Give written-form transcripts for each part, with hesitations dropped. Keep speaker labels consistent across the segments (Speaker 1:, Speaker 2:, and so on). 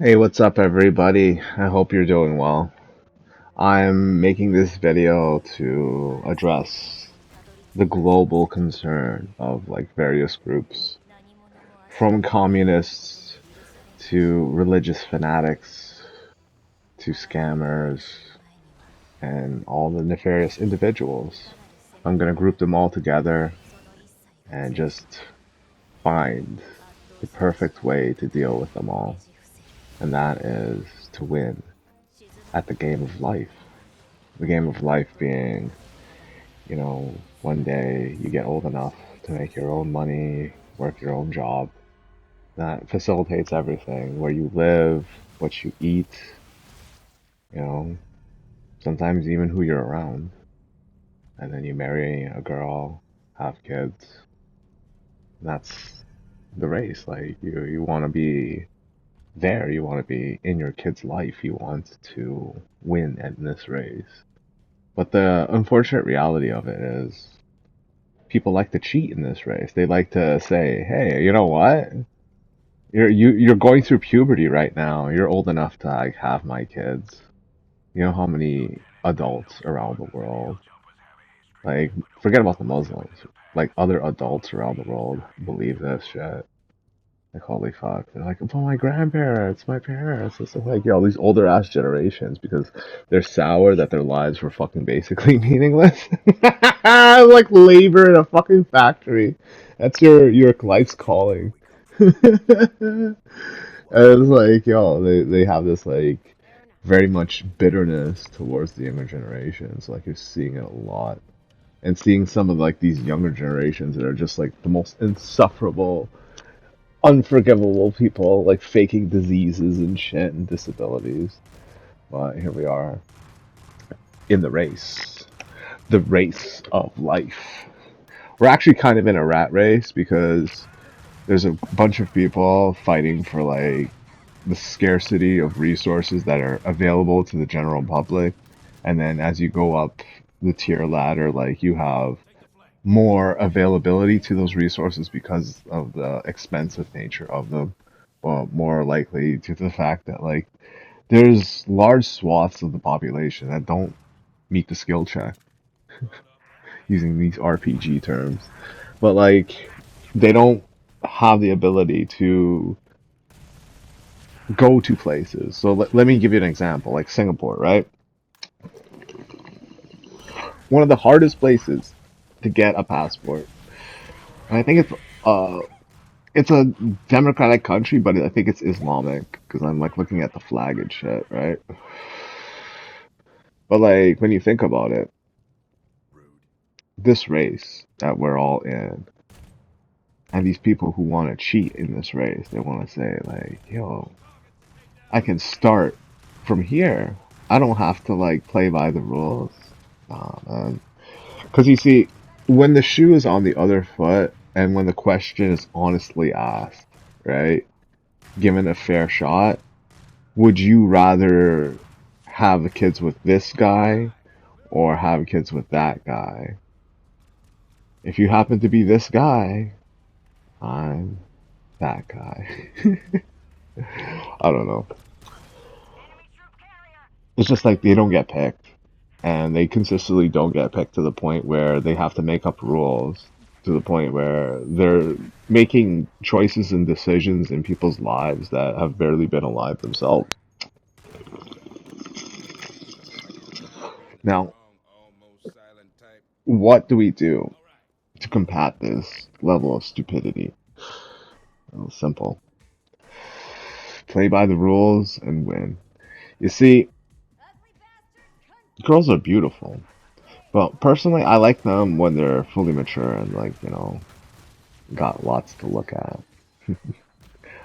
Speaker 1: Hey, what's up, everybody? I hope you're doing well. I'm making this video to address the global concern of various groups, from communists to religious fanatics to scammers and all the nefarious individuals. I'm gonna group them all together and just find the perfect way to deal with them all, and that is to win at the game of life. The game of life being, one day you get old enough to make your own money, work your own job. That facilitates everything, where you live, what you eat, you know, sometimes even who you're around. And then you marry a girl, have kids. That's the race. Like you want to be there, you want to be in your kid's life, you want to win in this race. But the unfortunate reality of it is people like to cheat in this race. They like to say, "Hey, you know what? You're going through puberty right now. You're old enough to have my kids." You know how many adults around the world, like forget about the Muslims, like other adults around the world believe this shit. Like holy fuck. They're like, "Oh, my grandparents, my parents." It's like, yo, these older ass generations because they're sour that their lives were fucking basically meaningless. Like labor in a fucking factory. That's your life's calling. And it's like, yo, they have this very much bitterness towards the younger generations. Like you're seeing it a lot. And seeing some of these younger generations that are just like the most insufferable, unforgivable people, like faking diseases and shit and disabilities. But here we are in the race of life. We're actually kind of in a rat race because there's a bunch of people fighting for the scarcity of resources that are available to the general public. And then as you go up the tier ladder, like you have more availability to those resources because of the expensive nature of them. Well, more likely due to the fact that there's large swaths of the population that don't meet the skill check, using these RPG terms. But they don't have the ability to go to places. So let me give you an example, like Singapore, right? One of the hardest places to get a passport. And I think it's a democratic country, but I think it's Islamic because I'm like looking at the flag and shit, right? But when you think about it, this race that we're all in, and these people who want to cheat in this race, they want to say yo, I can start from here. I don't have to play by the rules. Nah, man. Because you see, when the shoe is on the other foot, and when the question is honestly asked, right, given a fair shot, would you rather have kids with this guy or have kids with that guy? If you happen to be this guy, I'm that guy. I don't know. It's just like they don't get picked, and they consistently don't get picked to the point where they have to make up rules, to the point where they're making choices and decisions in people's lives that have barely been alive themselves. Now, what do we do to combat this level of stupidity? Well, simple. Play by the rules and win. You see, girls are beautiful. But personally, I like them when they're fully mature and got lots to look at. And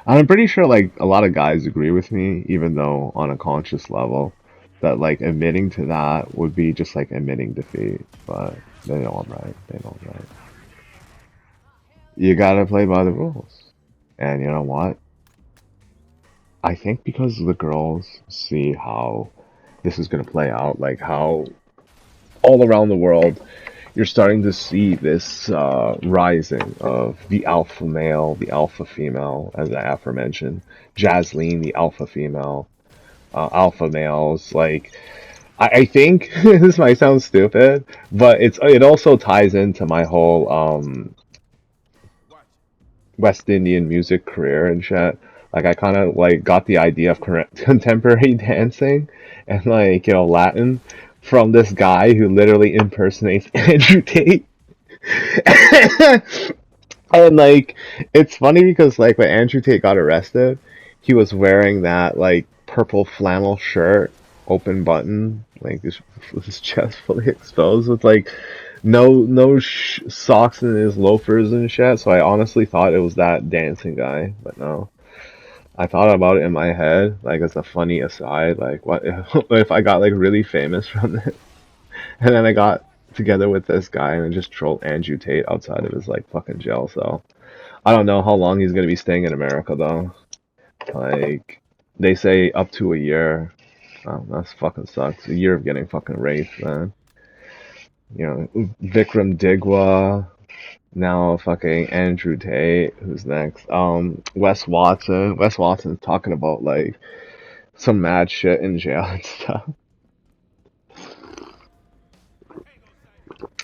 Speaker 1: I'm pretty sure a lot of guys agree with me, even though on a conscious level, that admitting to that would be just like admitting defeat. But they know I'm right. They know I'm right. You gotta play by the rules. And you know what? I think because the girls see how this is gonna play out, like how all around the world you're starting to see this rising of the alpha male, the alpha female, as I aforementioned, Jasleen, the alpha female, alpha males. Like, I think this might sound stupid, but it also ties into my whole West Indian music career and shit. Like, I kind of like got the idea of contemporary dancing and like Latin from this guy who literally impersonates Andrew Tate. And like, it's funny because like when Andrew Tate got arrested, he was wearing that like purple flannel shirt, open button, like his chest fully exposed with like no socks in his loafers and shit. So I honestly thought it was that dancing guy, but no. I thought about it in my head, like as a funny aside, like what if I got like really famous from this, and then I got together with this guy and just trolled Andrew Tate outside of his like fucking jail cell. I don't know how long he's gonna be staying in America though. Like they say up to a year. Oh, that's fucking sucks. A year of getting fucking raped, man. Vikram Digwa, now fucking Andrew Tate, who's next? Wes Watson. Wes Watson's talking about like some mad shit in jail and stuff.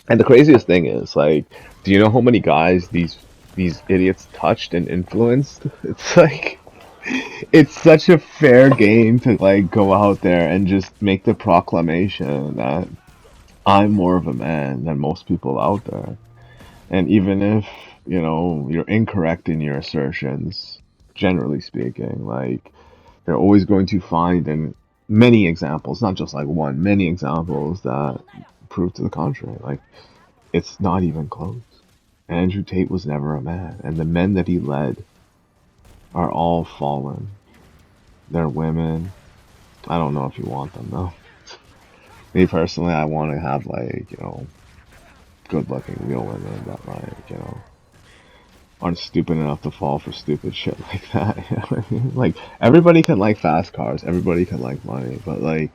Speaker 1: And the craziest thing is, like, do you know how many guys these idiots touched and influenced? It's like it's such a fair game to like go out there and just make the proclamation that I'm more of a man than most people out there. And even if, you're incorrect in your assertions, generally speaking, like you're always going to find in many examples, not just like one, many examples that prove to the contrary. Like it's not even close. Andrew Tate was never a man, and the men that he led are all fallen. They're women. I don't know if you want them though. Me personally, I want to have like, good looking real women that like, aren't stupid enough to fall for stupid shit like that. You know what I mean? Like everybody can like fast cars, everybody can like money, but like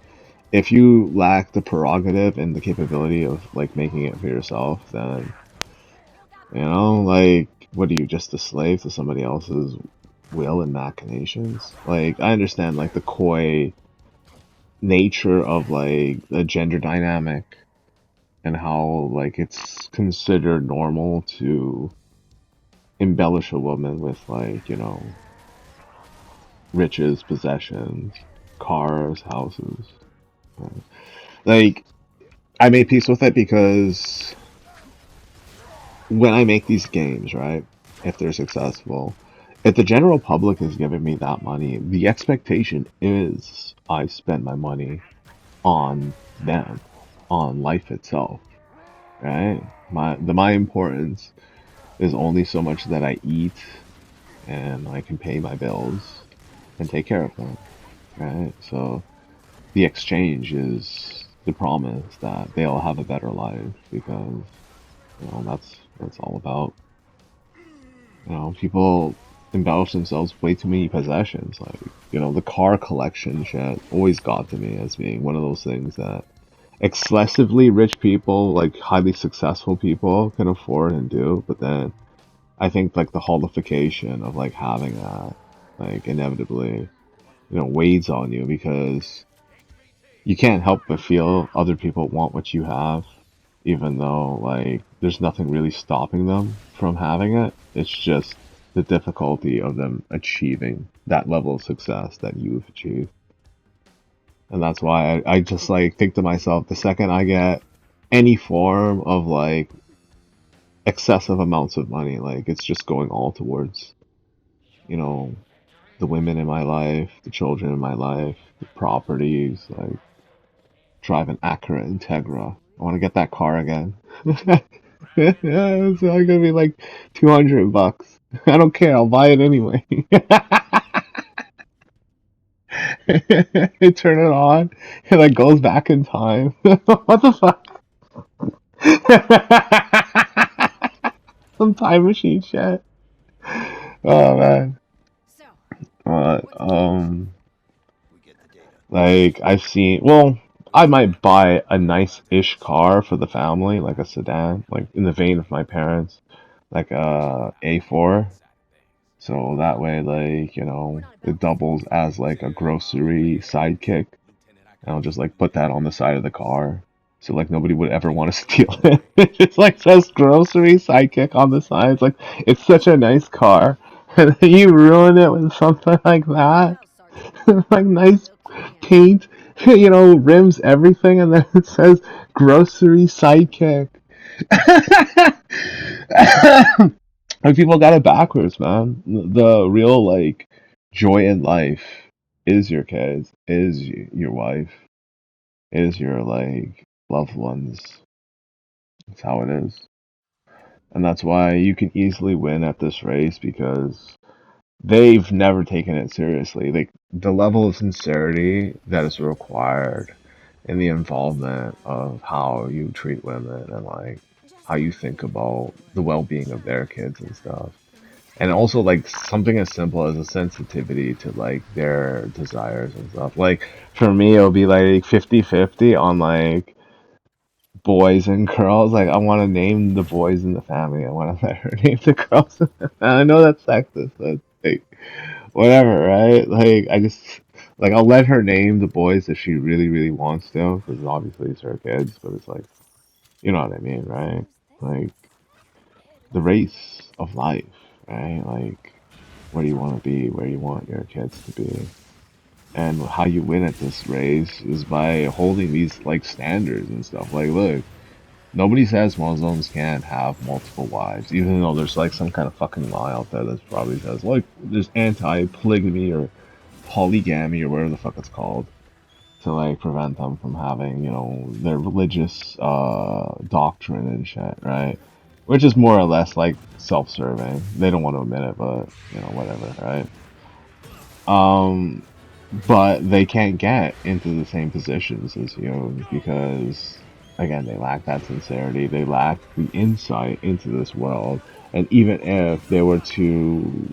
Speaker 1: if you lack the prerogative and the capability of like making it for yourself, then like what are you, just a slave to somebody else's will and machinations? Like I understand like the coy nature of like the gender dynamic and how like it's considered normal to embellish a woman with like, riches, possessions, cars, houses. Like I made peace with it because when I make these games, right, if they're successful, if the general public is giving me that money, the expectation is I spend my money on them, on life itself, right? My importance is only so much that I eat and I can pay my bills and take care of them, right? So the exchange is the promise that they'll have a better life because that's what it's all about. People embellish themselves with way too many possessions. Like, the car collection shit always got to me as being one of those things that excessively rich people, like highly successful people, can afford and do. But then I think like the holification of like having that, like inevitably, weighs on you because you can't help but feel other people want what you have, even though like there's nothing really stopping them from having it. It's just the difficulty of them achieving that level of success that you've achieved. And that's why I just like think to myself, the second I get any form of like excessive amounts of money, like it's just going all towards, you know, the women in my life, the children in my life, the properties, like drive an Acura Integra. I want to get that car again. Yeah, it's only gonna be like $200. I don't care. I'll buy it anyway. You turn it on. It like goes back in time. What the fuck? Some time machine shit. Oh man. Uh, um, like I've seen. Well, I might buy a nice-ish car for the family, like a sedan, like in the vein of my parents, like a A4. So that way, like, it doubles as like a grocery sidekick. And I'll just like put that on the side of the car. So like nobody would ever want to steal it. It just like says grocery sidekick on the side. It's like it's such a nice car. And then you ruin it with something like that. Like nice paint, rims, everything, and then it says grocery sidekick. Like people got it backwards, man. The real like joy in life is your kids, is your wife, is your like loved ones. That's how it is. And that's why you can easily win at this race because they've never taken it seriously. Like the level of sincerity that is required in the involvement of how you treat women and like how you think about the well-being of their kids and stuff. And also like something as simple as a sensitivity to like their desires and stuff. Like for me it'll be like 50-50 on like boys and girls. Like I want to name the boys in the family. I want to let her name the girls. And I know that's sexist, but like whatever, right? Like I just like I'll let her name the boys if she really really wants to, because obviously it's her kids. But it's like you know what I mean, right? Like the race of life, right? Like where do you want to be? Where you want your kids to be? And how you win at this race is by holding these like standards and stuff. Like, look, nobody says Muslims can't have multiple wives, even though there's like some kind of fucking law out there that probably says like there's anti-polygamy or polygamy or whatever the fuck it's called to like prevent them from having their religious doctrine and shit, right? Which is more or less like self-serving. They don't want to admit it, but whatever, right? Um, but they can't get into the same positions as you because again they lack that sincerity, they lack the insight into this world. And even if they were to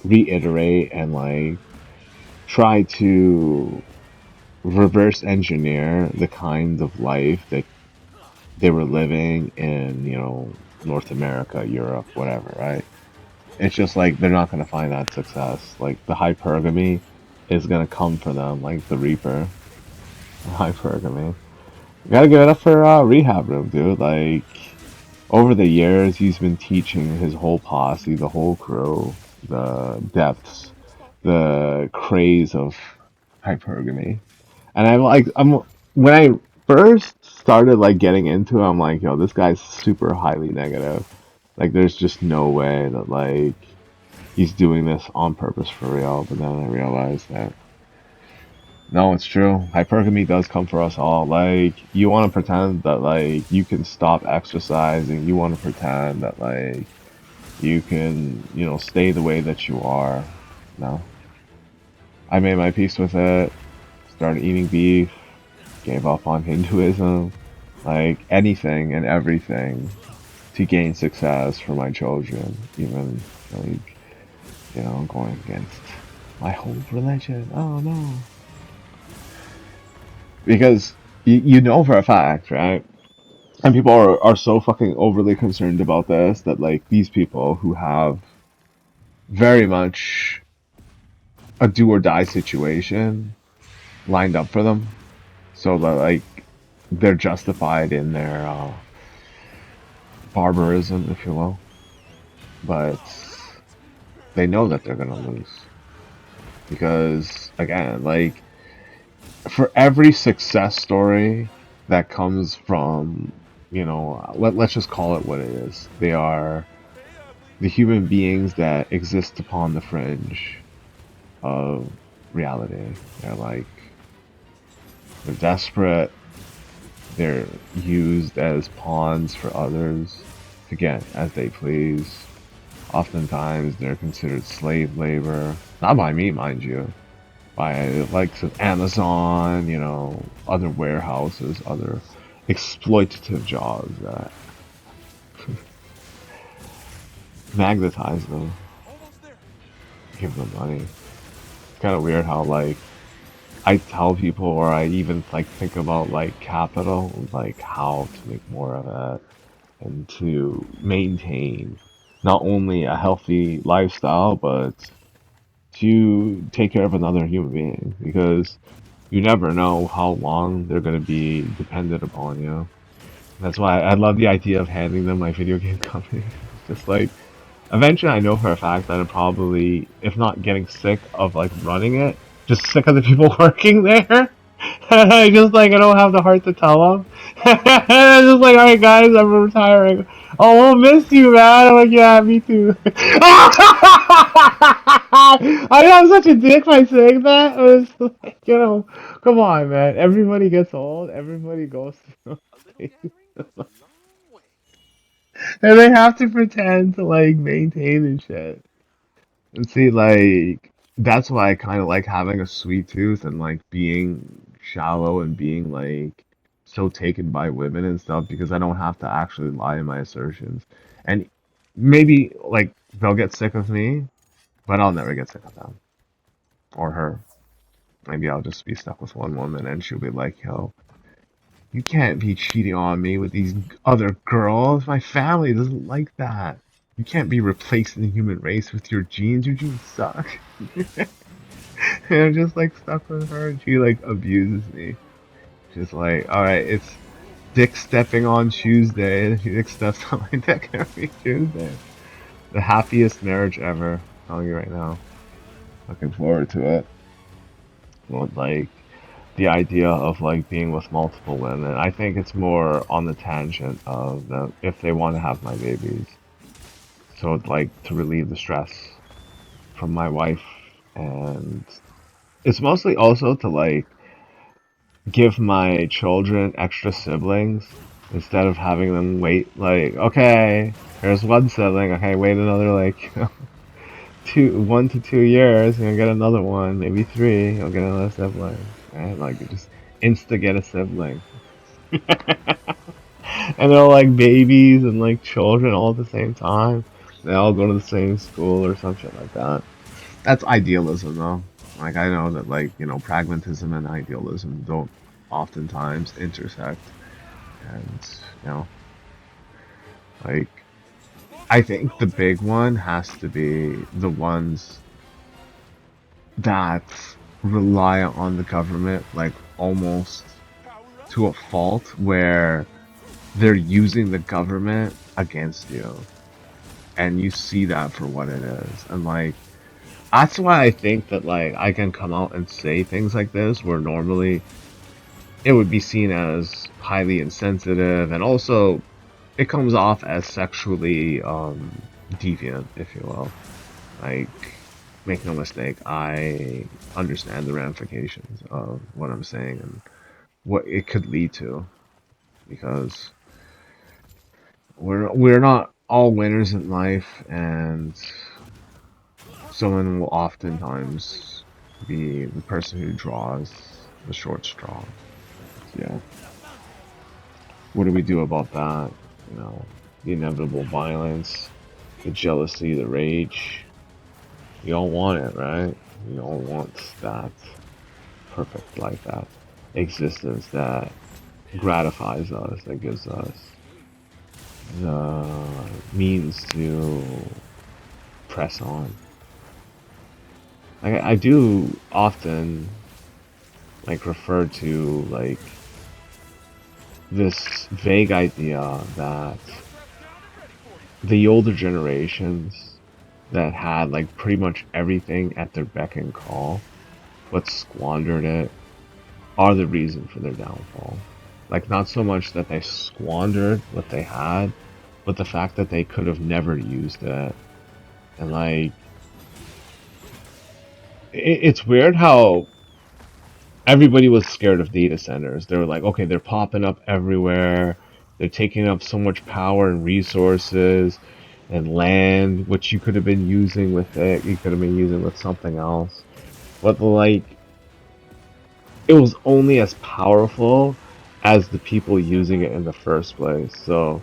Speaker 1: reiterate and like try to reverse engineer the kind of life that they were living in, North America, Europe, whatever, right? It's just like they're not going to find that success. Like the hypergamy is going to come for them like the Reaper. Hypergamy. You gotta give it up for Rehab Room, dude. Like, over the years, he's been teaching his whole posse, the whole crew, the depths, the craze of hypergamy. And when I first started like getting into it, I'm like, yo, this guy's super highly negative. Like, there's just no way that like he's doing this on purpose for real. But then I realized that no, it's true. Hypergamy does come for us all. Like, you want to pretend that like you can stop exercising. You want to pretend that like you can, stay the way that you are. No, I made my peace with it. Started eating beef. Gave up on Hinduism. Like anything and everything to gain success for my children. Even like going against my whole religion. Oh no. Because you know for a fact, right? And people are so fucking overly concerned about this that like these people who have very much a do or die situation lined up for them, so that like they're justified in their barbarism, if you will, but they know that they're gonna lose because again, like for every success story that comes from, let's just call it what it is. They are the human beings that exist upon the fringe of reality. They're like, they're desperate, they're used as pawns for others to get as they please. Oftentimes they're considered slave labor. Not by me, mind you. By the likes of Amazon, other warehouses, other exploitative jobs that magnetize them, give them money. It's kind of weird how, like, I tell people, or I even like think about like capital, like how to make more of it and to maintain not only a healthy lifestyle, but to take care of another human being because you never know how long they're going to be dependent upon you. That's why I love the idea of handing them my video game company. It's just like eventually I know for a fact that I'm probably, if not getting sick of like running it, just sick of the people working there. I just like I don't have the heart to tell them. I'm just like, alright guys, I'm retiring. Oh, we'll miss you, man. I'm like, yeah, me too. I know I'm such a dick by saying that. It was like, come on, man. Everybody gets old. Everybody goes through things. And they have to pretend to like maintain and shit. And see, like, that's why I kind of like having a sweet tooth and like being shallow and being like so taken by women and stuff because I don't have to actually lie in my assertions. And maybe like they'll get sick of me, but I'll never get sick of them or her. Maybe I'll just be stuck with one woman and she'll be like, yo, you can't be cheating on me with these other girls. My family doesn't like that. You can't be replacing the human race with your genes. Your genes suck. And I'm just like stuck with her, and she like abuses me. She's like, all right, it's dick stepping on Tuesday, and she dick steps on my dick every Tuesday. The happiest marriage ever. I'm telling you right now. Looking forward to it. Well, like the idea of like being with multiple women. I think it's more on the tangent of if they want to have my babies. So it's like to relieve the stress from my wife, and it's mostly also to like give my children extra siblings instead of having them wait like, okay, there's one sibling, okay, wait another like 1 to 2 years, you'll get another one, maybe three, you'll get another sibling. Right? Like you just insta get a sibling. And they're all like babies and like children all at the same time. They all go to the same school or some shit like that. That's idealism though. Like I know that like, pragmatism and idealism don't oftentimes intersect. And, you know, like I think the big one has to be the ones that rely on the government like almost to a fault where they're using the government against you and you see that for what it is. And like that's why I think that like I can come out and say things like this where normally it would be seen as highly insensitive, and also it comes off as sexually deviant, if you will. Like, make no mistake, I understand the ramifications of what I'm saying and what it could lead to, because we're not all winners in life, and someone will oftentimes be the person who draws the short straw. Yeah. What do we do about that? The inevitable violence, the jealousy, the rage. We all want it, right? We all want that perfect life, that existence that gratifies us, that gives us the means to press on. I do often like refer to like this vague idea that the older generations that had like pretty much everything at their beck and call but squandered it are the reason for their downfall. Like not so much that they squandered what they had, but the fact that they could have never used it. And like it's weird how everybody was scared of data centers. They were like, okay, they're popping up everywhere. They're taking up so much power and resources and land, which you could have been using with it. You could have been using with something else. But like, it was only as powerful as the people using it in the first place. So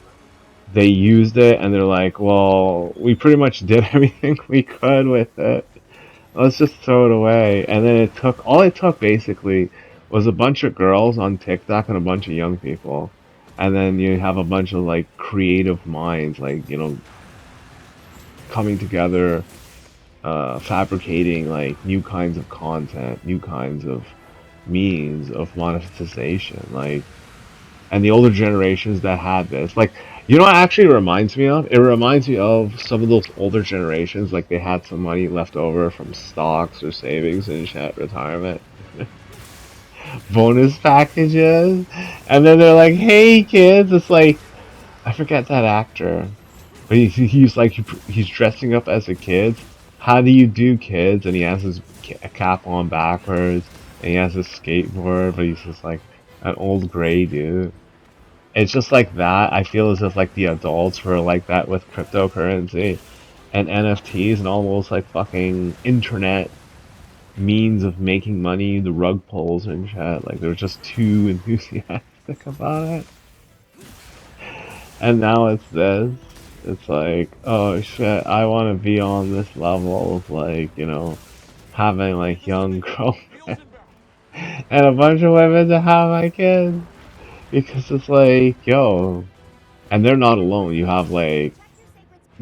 Speaker 1: they used it and they're like, well, we pretty much did everything we could with it. Let's just throw it away. And then all it took basically was a bunch of girls on TikTok and a bunch of young people. And then you have a bunch of like creative minds, like, coming together, fabricating like new kinds of content, new kinds of means of monetization. Like, and the older generations that had this, like, what it actually reminds me of? It reminds me of some of those older generations, like they had some money left over from stocks or savings and shit, retirement, bonus packages, and then they're like, "Hey kids," it's like I forget that actor, but he's like he's dressing up as a kid. How do you do, kids? And he has his cap on backwards, and he has his skateboard, but he's just like an old gray dude. It's just like that. I feel as if like the adults were like that with cryptocurrency and NFTs and all those like fucking internet means of making money, the rug pulls and shit. Like they're just too enthusiastic about it. And now it's this. It's like, oh shit, I want to be on this level of like, having like young girlfriends and a bunch of women to have my kids. Because it's like, yo, and they're not alone. You have like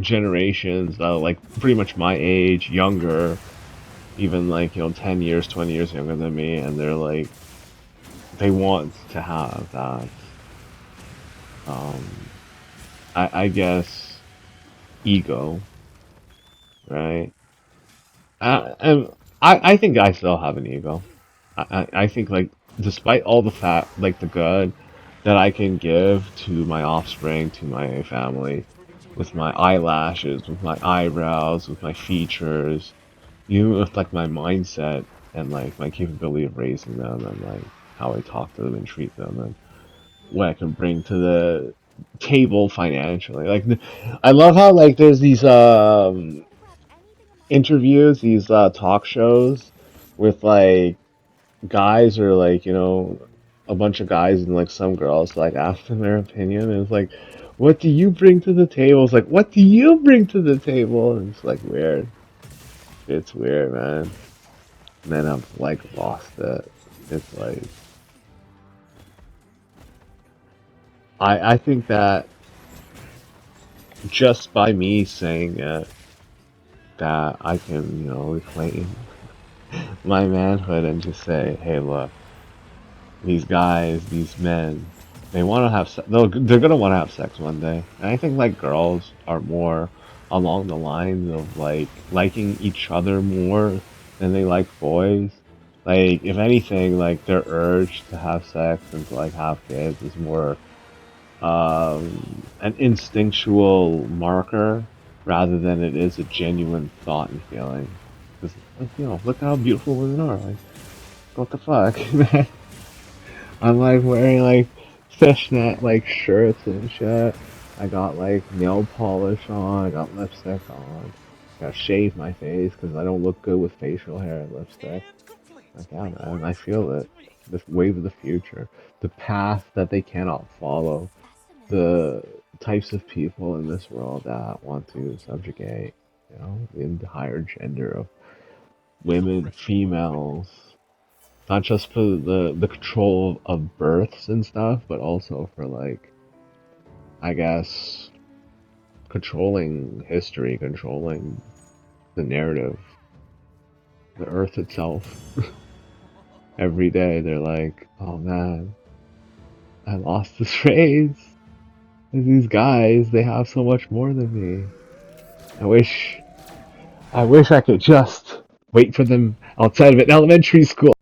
Speaker 1: generations that are like pretty much my age, younger, even like 10 years, 20 years younger than me, and they're like they want to have that. Um, I guess ego, right? And I think I still have an ego. I think like despite all the like the good that I can give to my offspring, to my family, with my eyelashes, with my eyebrows, with my features, even with like my mindset and like my capability of raising them and like how I talk to them and treat them and what I can bring to the table financially. Like I love how like there's these interviews, these talk shows with like guys or like a bunch of guys and like some girls like ask them their opinion and it's like, what do you bring to the table? It's like, what do you bring to the table? And it's like weird. It's weird, man. And then I've like lost it. It's like I think that just by me saying it that I can reclaim my manhood and just say, hey, look, these guys, these men, they want to have they're gonna want to have sex one day. And I think like girls are more along the lines of like liking each other more than they like boys. Like if anything, like their urge to have sex and to like have kids is more an instinctual marker rather than it is a genuine thought and feeling. Because look how beautiful women are. Like what the fuck, man. I'm like wearing like fishnet like shirts and shit. I got like nail polish on. I got lipstick on. I gotta shave my face because I don't look good with facial hair and lipstick. Like yeah, man, I feel it. This wave of the future, the path that they cannot follow, the types of people in this world that want to subjugate, the entire gender of women, females, not just for the control of births and stuff, but also for like I guess controlling history, controlling the narrative, the earth itself. Every day they're like, oh man, I lost this race. These guys, they have so much more than me. I wish I wish I could just wait for them outside of an elementary school.